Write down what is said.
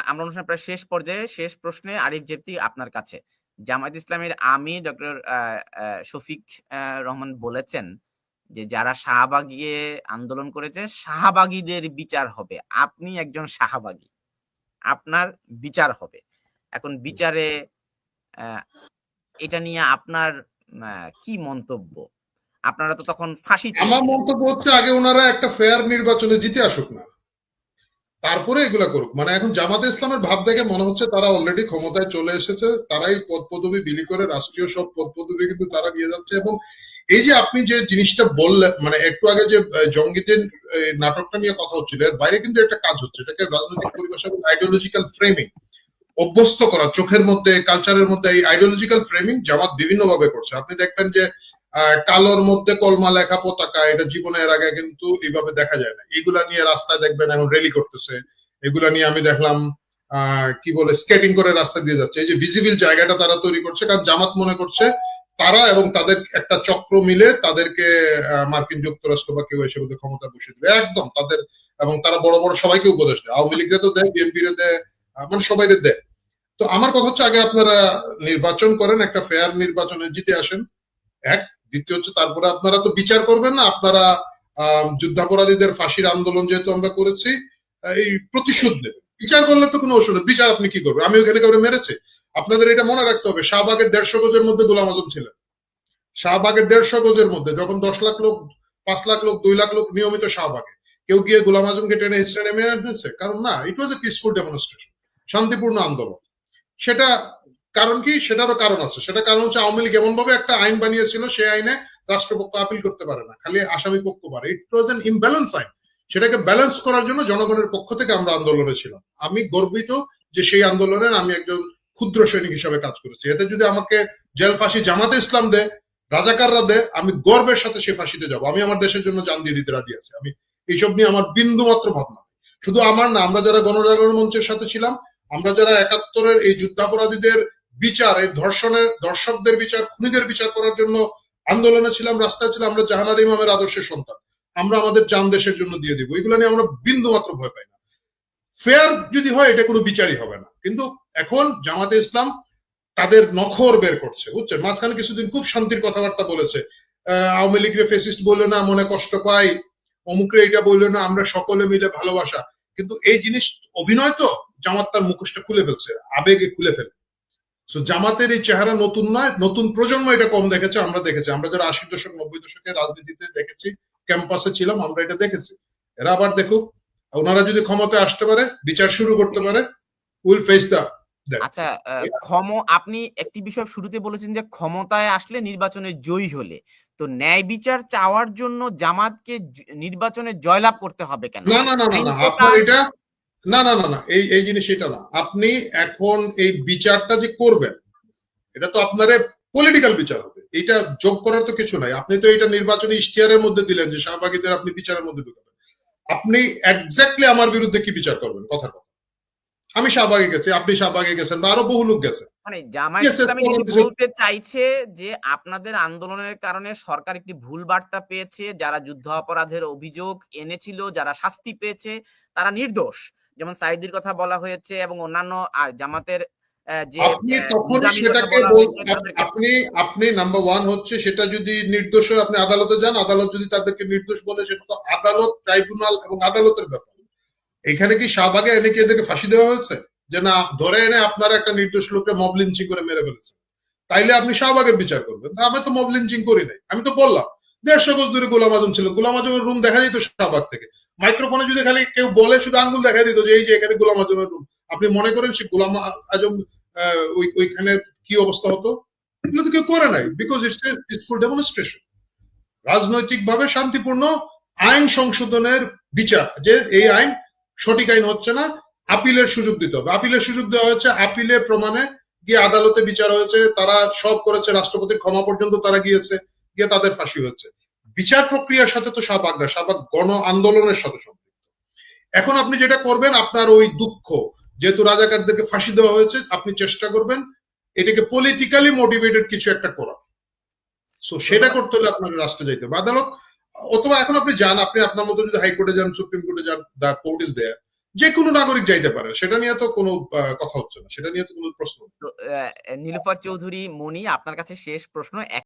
আমরা অনুষ্ঠানের প্রায় শেষ পর্যায়ে, শেষ প্রশ্নে আরিফ জেপ্তি আপনার কাছে। জামায়াত ইসলামের আমির ডক্টর শফিক রহমান বলেছেন যে যারা শাহবাগে আন্দোলন করেছে শাহবাগীদের বিচার হবে। আপনি একজন শাহবাগী, আপনার বিচার হবে। এখন বিচারে এটা নিয়ে আপনার কি মন্তব্য? আপনারা তো তখন ফাঁসি আমার চেয়েছিলেন। মন্তব্য হচ্ছে আগে ওনারা একটা ফেয়ার নির্বাচনে জিতে আসুক না, তারপরে এগুলা করুক। মানে এখন জামাতে ইসলামের ভাব দেখে মনে হচ্ছে তারা অলরেডি ক্ষমতায় চলে এসেছে, তারাই পদ পদবি বিলি করে রাষ্ট্রীয় সব পদ পদবি কিন্তু তারা নিয়ে যাচ্ছে। এবং এই যে আপনি যে জিনিসটা বললেন, মানে একটু আগে যে জঙ্গিদের নাটকটা নিয়ে কথা হচ্ছিল, এর বাইরে কিন্তু একটা কাজ হচ্ছে, এটাকে রাজনৈতিক পরিবেশ এবং আইডিওলজিক্যাল ফ্রেমিং অভ্যস্ত করা, চোখের মধ্যে কালচারের মধ্যে এই আইডিওলজিক্যাল ফ্রেমিং জামাত বিভিন্ন ভাবে করছে। আপনি দেখবেন যে কালোর মধ্যে কলমা লেখা পতাকা, এটা জীবনে এর আগে কিন্তু এইভাবে দেখা যায় না। এগুলা নিয়ে রাস্তায় দেখবেন এখন র্যালি করতেছে, এগুলা নিয়ে আমি দেখলাম কি বলে স্কেটিং করে রাস্তা দিয়ে যাচ্ছে। এই যে ভিজিবল জায়গাটা তারা তৈরি করছে, কারণ জামাত মনে করছে তারা এবং তাদের একটা চক্র মিলে তাদেরকে মার্কিন যুক্তরাষ্ট্র বা কেউ এসে ক্ষমতা বসে দেবে একদম তাদের। এবং তারা বড় বড় সবাইকে উপদেশ দেয়, আওয়ামী লীগরে তো দেয়, বিএনপি রে দেয়, মানে সবাই দেয়। তো আমার কথা হচ্ছে আগে আপনারা নির্বাচন করেন, একটা ফেয়ার নির্বাচনে জিতে আসেন, এক। দ্বিতীয় হচ্ছে তারপরে আপনারা তো বিচার করবেন না, আপনারা যুদ্ধাপরাধীদের ফাঁসির আন্দোলন যেহেতু আমরা করেছি, এই প্রতিশোধ নেবেন। বিচার করলে তো কোনো অসুবিধা, বিচার আপনি কি করবেন? আমি ওখানে কাউকে মেরেছি? আপনাদের এটা মনে রাখতে হবে, শাহবাগের 150 গজের মধ্যে গোলাম আজম ছিলেন। শাহবাগের 150 গজের মধ্যে যখন 10 লাখ লোক, 5 লাখ লোক, 2 লাখ লোক নিয়মিত শাহবাগে, কেউ গিয়ে গোলাম আজমকে টেনে হিচড়ে নেমে আনছে? কারণ না, ইট ওয়াজ এ পিসফুল ডেমনস্ট্রেশন, শান্তিপূর্ণ আন্দোলন। সেটা কারণ কি? সেটারও কারণ আছে। সেটা কারণ হচ্ছে আওয়ামী লীগ এমন ভাবে একটা আইন বানিয়েছিল, সেই আইনে রাষ্ট্রপক্ষ আপিল করতে পারে না, খালি আসামি পক্ষ পারে। ইট ওয়াজ এন ইমব্যালেন্স আইন। সেটাকে ব্যালেন্স করার জন্য জনগণের পক্ষ থেকে আমরা আন্দোলনে ছিলাম। আমি গর্বিত যে সেই আন্দোলনের আমি একজন ক্ষুদ্র সৈনিক হিসাবে কাজ করেছি। এতে যদি আমাকে জেল ফাঁসি জামাতে ইসলাম দেয়, রাজাকাররা দেয়, আমি গর্বের সাথে সে ফাঁসিতে যাব। আমি আমার দেশের জন্য জান দিয়ে দিতে রাজি আছি। আমি এইসব নিয়ে আমার বিন্দু মাত্র ভাবনা। শুধু আমার না, আমরা যারা গণজাগরণ মঞ্চের সাথে ছিলাম, আমরা যারা 71-এর এই যুদ্ধাপরাধীদের বিচার, এই ধর্ষণের দর্শকদের বিচার, খুনিদের বিচার করার জন্য আন্দোলনে ছিলাম, রাস্তায় ছিলাম, আমরা জাহানার ইমামের আদর্শের সন্তান। আমরা আমাদের জান দেশের জন্য দিয়ে দিব। এগুলো নিয়ে আমরা বিন্দু মাত্র ভয় পাই না। ফেয়ার যদি হয়, এটা কোনো বিচারই হবে না। কিন্তু এখন জামাতে ইসলাম তাদের নখর বের করছে, বুঝছেন? মাঝখানে কিছুদিন খুব শান্তির কথাবার্তা বলেছে, আওয়ামী লীগরে ফেসিস্ট বললে না মনে কষ্ট পাই, অমুকরে এটা বললে না, আমরা সকলে মিলে ভালোবাসা। কিন্তু এই জিনিস অভিনয় তো, জামাত তার মুখোশটা খুলে ফেলছে, আবেগে খুলে ফেলে। সো জামাতের এই চেহারা নতুন নয়, নতুন প্রজন্ম এটা কম দেখেছে। আমরা দেখেছি, আমরা যারা 80 দশক 90 দশকে রাজনীতিতে দেখেছি, ক্যাম্পাসে ছিলাম, আমরা এটা দেখেছি। এরা আবার দেখুক, ওনারা যদি ক্ষমতায় আসতে পারে, বিচার শুরু করতে পারে, উইল ফেস দা। আচ্ছা, আপনি একটি বিষয় শুরুতে বলেছেন যে ক্ষমতায় আসলে নির্বাচনে জয়ী হলে, তো ন্যায় বিচার চাওয়ার জন্য জামাতকে নির্বাচনে জয়লাভ করতে হবে কেন? না না না না, আপনার এটা না না না না, এই জিনিস এটা না। আপনি এখন এই বিচারটা যে করবেন, এটা তো আপনার পলিটিক্যাল বিচার হবে, এটা যোগ করার তো কিছু নাই। আপনি তো এটা নির্বাচনী ইশতেহারের মধ্যে দিলেন যে শাহবাগীদের আপনি বিচারের মধ্যে ঢুকাবেন। আপনি এক্স্যাক্টলি আমার বিরুদ্ধে কি বিচার করবেন? কথা কথা, আমি শাহবাগে গেছি, আপনি শাহবাগে গেছেন, বা আরো বহু লোক গেছে। মানে জামায়াত ইসলামী বলতে চাইছে যে আপনাদের আন্দোলনের কারণে সরকার একটি ভুল বার্তা পেয়েছে, যারা যুদ্ধ অপরাধের অভিযোগ এনেছিল, যারা শাস্তি পেয়েছে তারা নির্দোষ, যেমন সাইদির কথা বলা হয়েছে এবং অন্যান্য জামাতের যে আপনি তখনই সেটাকে আপনি নাম্বার ওয়ান হচ্ছে, সেটা যদি নির্দোষ হয় আপনি আদালতে যান, আদালত যদি তাদেরকে নির্দোষ বলে, সেটা তো আদালত, ট্রাইব্যুনাল এবং আদালতের ব্যাপার। এখানে কি শাহবাগে এনে কি এদেরকে ফাঁসি দেওয়া হয়েছে? যে না, ধরে এনে আপনারা একটা নির্দোষ লোককে মব লিঞ্চিং করে মেরে ফেলেছে, তাইলে আপনি শাহবাগের বিচার করবেন? আমি তো মব লিঞ্চিং করি নাই। আমি তো বললাম 150 গজ দূরে গোলাম আজম ছিল, গোলাম আজমের রুম দেখা যেত শাহবাগ থেকে। মাইক্রোফোনে যদি খালি কেউ বলে, শুধু আঙ্গুল দেখা দিত যে এই যে এখানে গোলাম আজমের রুম। আপনি মনে করেন সে গোলাম আজম ওইখানে কি অবস্থা হতো? এগুলো তো কেউ করে নাই, because it's a peaceful demonstration. রাজনৈতিক ভাবে শান্তিপূর্ণ আইন সংশোধনের বিচার, যে এই আইন সঠিক আইন হচ্ছে না, আপিলের সুযোগ দিতে হবে। আপিলের সুযোগ দেওয়া হয়েছে, আপিলে প্রমাণে গিয়ে আদালতে বিচার হয়েছে, তারা সব করেছে, রাষ্ট্রপতির ক্ষমা পর্যন্ত তারা গিয়েছে, গিয়ে তাদের ফাঁসি হয়েছে। বিচার প্রক্রিয়ার সাথে তো শাহবাগ না, শাহবাগ গণ আন্দোলনের সাথে সম্পৃক্ত। এখন আপনি যেটা করবেন, আপনার ওই দুঃখ, যেহেতু রাজাকারদেরকে ফাঁসি দেওয়া হয়েছে, আপনি চেষ্টা করবেন এটাকে পলিটিক্যালি মোটিভেটেড কিছু একটা করা। সো সেটা করতে হলে আপনাকে রাষ্ট্রে যাইতে হবে, আদালত। অথবা এখন আপনি যান, আপনি আপনার মতো যদি হাইকোর্টে যান, সুপ্রিম কোর্টে যান, দা কোর্ট ইজ দেয়ার, যে কোনো নাগরিক যাইতে পারে, সেটা নিয়ে তো কোনো কথা হচ্ছে না, সেটা নিয়ে তো কোনো প্রশ্ন নেই। তো নীলুফার চৌধুরী মনি, আপনার কাছে শেষ প্রশ্ন।